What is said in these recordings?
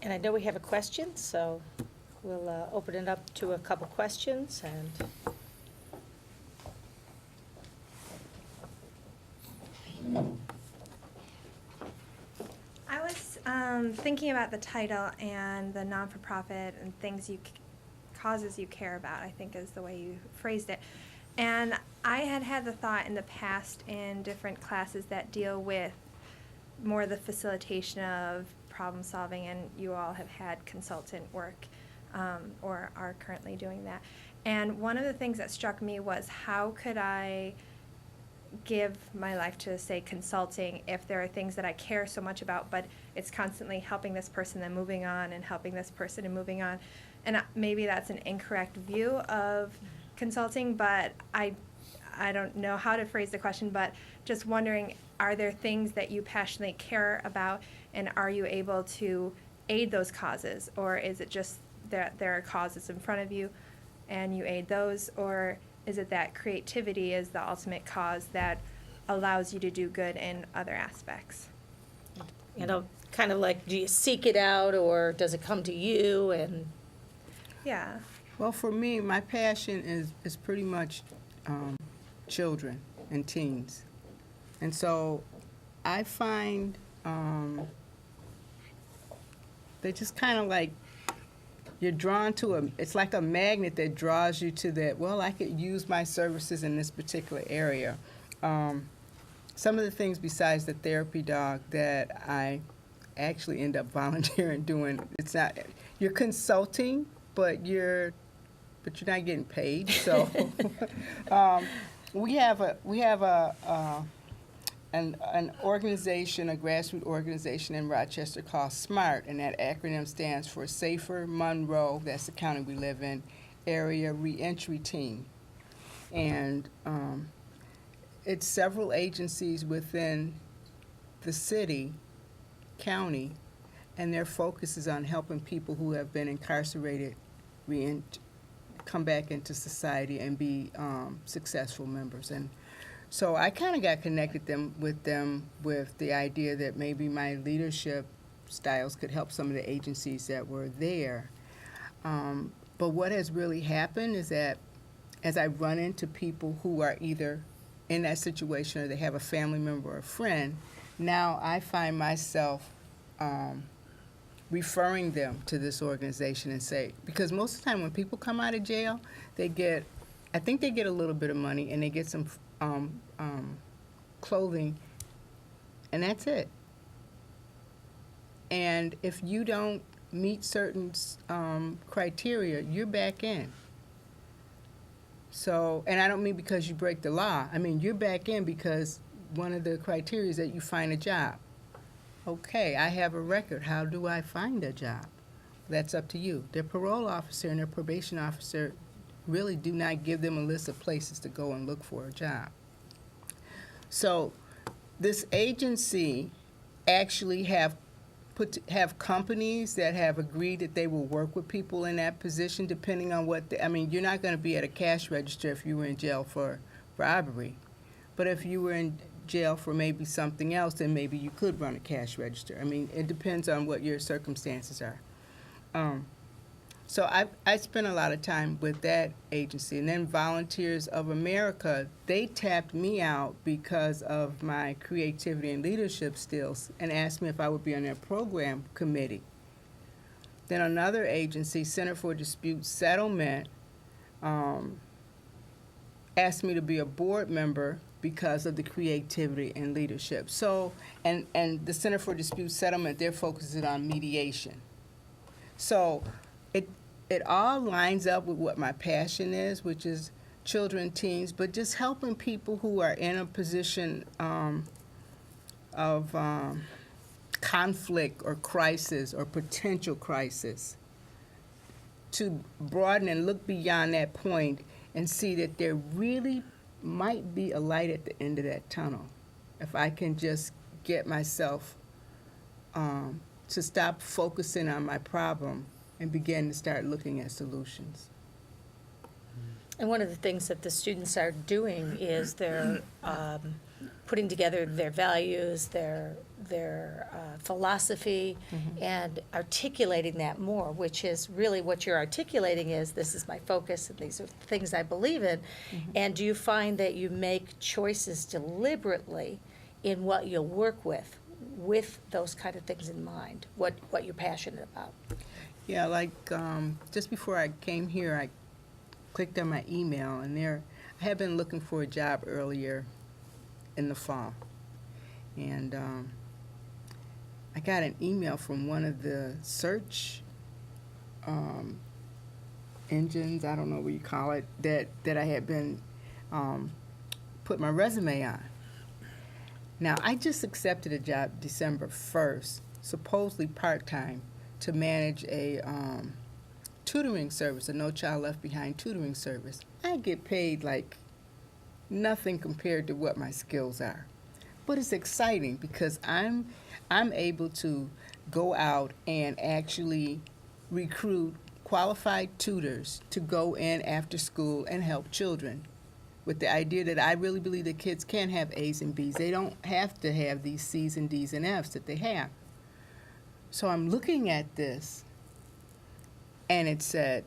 And I know we have a question, so we'll open it up to a couple questions. And I was thinking about the title and the non-for-profit and causes you care about, I think is the way you phrased it. And I had the thought in the past in different classes that deal with more the facilitation of problem solving, and you all have had consultant work or are currently doing that. And one of the things that struck me was, how could I give my life to, say, consulting if there are things that I care so much about, but it's constantly helping this person then moving on and helping this person and moving on. And maybe that's an incorrect view of consulting, but I don't know how to phrase the question, but just wondering, are there things that you passionately care about, and are you able to aid those causes? Or is it just that there are causes in front of you and you aid those? Or is it that creativity is the ultimate cause that allows you to do good in other aspects? you know, kind of like, do you seek it out, or does it come to you? And Yeah. Well, for me, my passion is pretty much children and teens. And so I find they just kind of like, you're drawn to it's like a magnet that draws you to that, well, I could use my services in this particular area. Some of the things besides the therapy dog that I actually end up volunteering doing, it's not, you're consulting, but you're not getting paid. So we have an organization, a grassroots organization in Rochester called SMART, and that acronym stands for Safer Monroe, that's the county we live in, Area Reentry Team. And it's several agencies within the city, county, and their focus is on helping people who have been incarcerated come back into society and be successful members. And so I kind of got connected with the idea that maybe my leadership styles could help some of the agencies that were there. But what has really happened is that as I run into people who are either in that situation or they have a family member or a friend, now I find myself referring them to this organization and say, because most of the time when people come out of jail, I think they get a little bit of money and they get some clothing, and that's it. And if you don't meet certain criteria, you're back in. So, and I don't mean because you break the law. I mean, you're back in because one of the criteria is that you find a job. Okay, I have a record. How do I find a job? That's up to you. Their parole officer and their probation officer really do not give them a list of places to go and look for a job. So this agency actually have companies that have agreed that they will work with people in that position depending on what you're not going to be at a cash register if you were in jail for robbery. But if you were in jail for maybe something else, then maybe you could run a cash register. I mean, it depends on what your circumstances are. So I spent a lot of time with that agency. And then Volunteers of America, they tapped me out because of my creativity and leadership skills and asked me if I would be on their program committee. Then another agency, Center for Dispute Settlement, asked me to be a board member because of the creativity and leadership. So, and the Center for Dispute Settlement, their focus is on mediation. So it all lines up with what my passion is, which is children, teens, but just helping people who are in a position of conflict or crisis or potential crisis to broaden and look beyond that point and see that there really might be a light at the end of that tunnel if I can just get myself to stop focusing on my problem and begin to start looking at solutions. one of the things that the students are doing is they're putting together their values, their philosophy, and articulating that more, which is really what you're articulating is, this is my focus, and these are things I believe in. And do you find that you make choices deliberately in what you'll work with those kind of things in mind, what you're passionate about? Yeah, like just before I came here, I clicked on my email, and I had been looking for a job earlier in the fall. And I got an email from one of the search engines, I don't know what you call it, that I had been put my resume on. Now, I just accepted a job December 1st, supposedly part-time, to manage a tutoring service, a No Child Left Behind tutoring service. I get paid like nothing compared to what my skills are. But it's exciting because I'm able to go out and actually recruit qualified tutors to go in after school and help children, with the idea that I really believe that kids can have A's and B's. They don't have to have these C's and D's and F's that they have. So I'm looking at this, and it said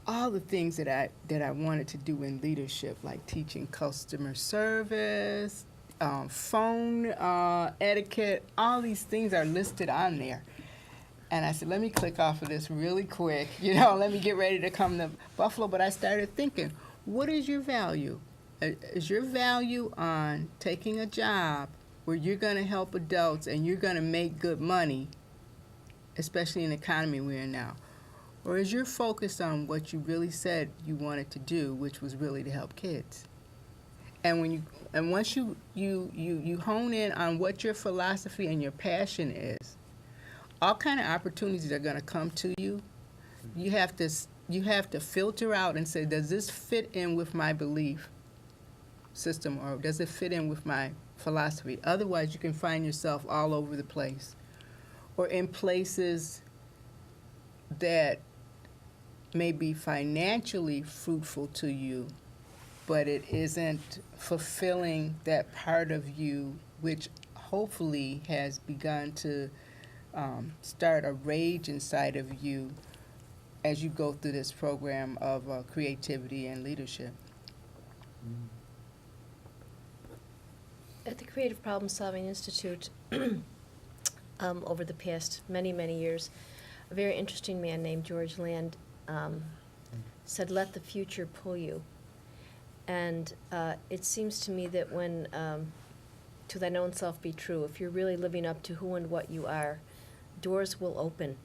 all the things that I wanted to do in leadership, like teaching customer service, phone etiquette, all these things are listed on there. And I said, let me click off of this really quick, let me get ready to come to Buffalo. But I started thinking, what is your value? Is your value on taking a job where you're going to help adults and you're going to make good money, especially in the economy we're in now? Or is your focus on what you really said you wanted to do, which was really to help kids? And once you hone in on what your philosophy and your passion is, all kind of opportunities are going to come to you. You have to filter out and say, does this fit in with my belief system, or does it fit in with my philosophy? Otherwise, you can find yourself all over the place, or in places that may be financially fruitful to you, but it isn't fulfilling that part of you which hopefully has begun to start a rage inside of you as you go through this program of creativity and leadership. At the Creative Problem Solving Institute, over the past many, many years, a very interesting man named George Land said, let the future pull you. And it seems to me that when, to thine own self be true, if you're really living up to who and what you are, doors will open.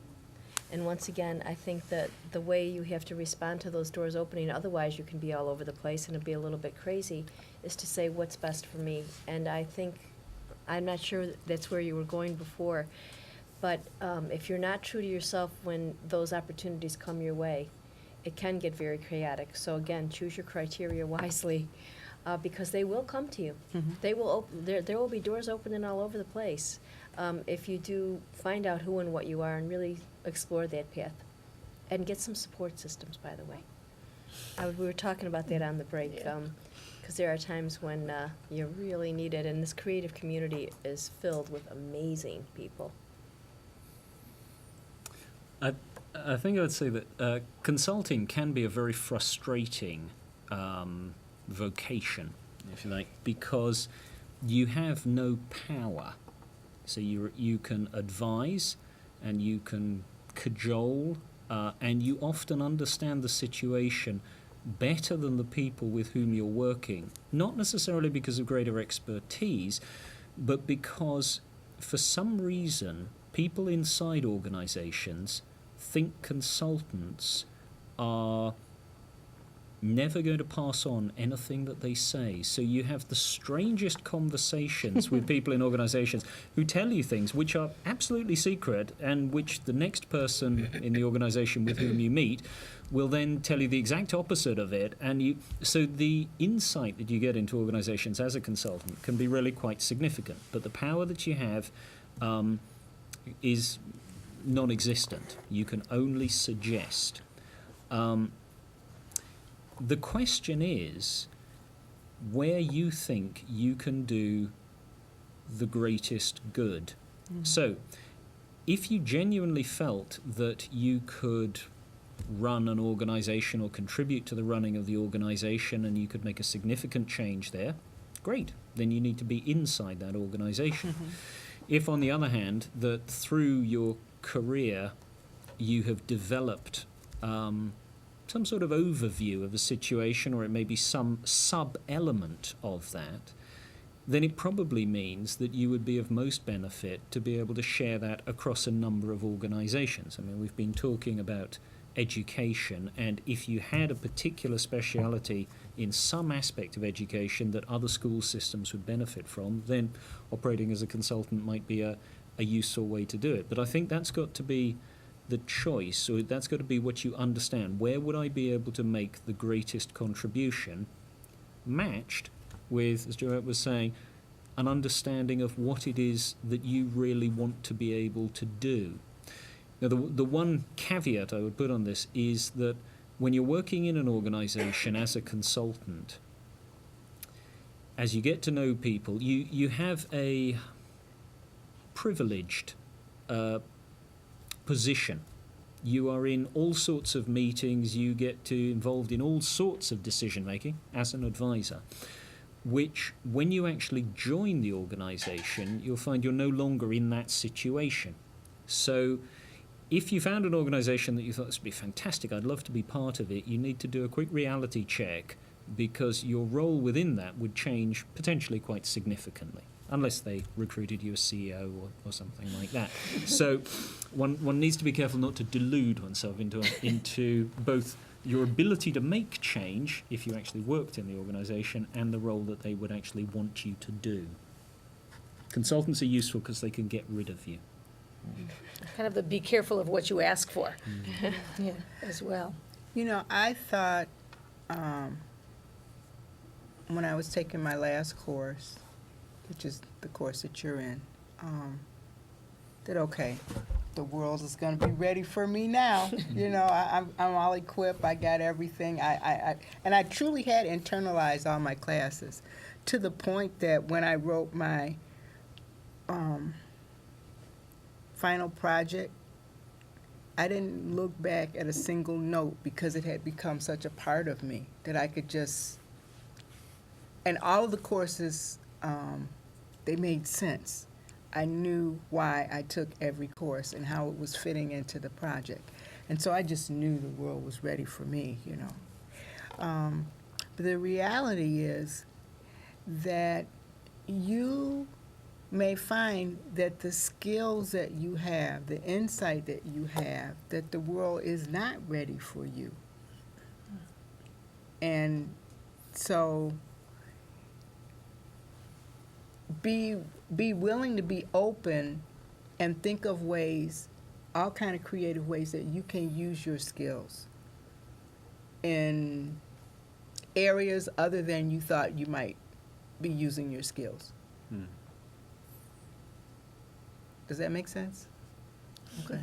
And once again, I think that the way you have to respond to those doors opening, otherwise you can be all over the place and it'll be a little bit crazy, is to say what's best for me. And I think, I'm not sure that's where you were going before, but if you're not true to yourself when those opportunities come your way, it can get very chaotic. So again, choose your criteria wisely, because they will come to you. Mm-hmm. They will there will be doors opening all over the place. If you do find out who and what you are and really explore that path, and get some support systems, by the way. We were talking about that on the break, because there are times when you really need it, and this creative community is filled with amazing people. I think I would say that consulting can be a very frustrating vocation, if you like, because you have no power. So you can advise and you can cajole, and you often understand the situation better than the people with whom you're working, not necessarily because of greater expertise, but because for some reason people inside organizations think consultants are never going to pass on anything that they say. So you have the strangest conversations with people in organizations who tell you things which are absolutely secret and which the next person in the organization with whom you meet will then tell you the exact opposite of it. And so the insight that you get into organizations as a consultant can be really quite significant. But the power that you have is non-existent. You can only suggest. The question is, where you think you can do the greatest good. So, if you genuinely felt that you could run an organization or contribute to the running of the organization and you could make a significant change there, great. Then you need to be inside that organization. If, on the other hand, that through your career you have developed some sort of overview of a situation, or it may be some sub-element of that, then it probably means that you would be of most benefit to be able to share that across a number of organizations. I mean, we've been talking about education, and if you had a particular speciality in some aspect of education that other school systems would benefit from, then operating as a consultant might be a useful way to do it. But I think that's got to be the choice, or that's got to be what you understand. Where would I be able to make the greatest contribution, matched with, as Joette was saying, an understanding of what it is that you really want to be able to do. Now, the one caveat I would put on this is that when you're working in an organization as a consultant, as you get to know people, you have a privileged position. You are in all sorts of meetings, you get involved in all sorts of decision making as an advisor, which when you actually join the organization, you'll find you're no longer in that situation. So if you found an organization that you thought this would be fantastic, I'd love to be part of it, you need to do a quick reality check, because your role within that would change potentially quite significantly, unless they recruited you as CEO or something like that. So one needs to be careful not to delude oneself into both your ability to make change if you actually worked in the organization and the role that they would actually want you to do. Consultants are useful because they can get rid of you. Kind of the be careful of what you ask for, yeah, as well. You know, I thought when I was taking my last course, which is the course that you're in, that okay, the world is going to be ready for me now. You know, I'm all equipped. I got everything. And I truly had internalized all my classes to the point that when I wrote my final project, I didn't look back at a single note because it had become such a part of me that I could just, and all of the courses, they made sense. I knew why I took every course and how it was fitting into the project. And so I just knew the world was ready for me, you know. But the reality is that you may find that the skills that you have, the insight that you have, that the world is not ready for you. And so be willing to be open and think of ways, all kind of creative ways that you can use your skills in areas other than you thought you might be using your skills. Does that make sense? Okay.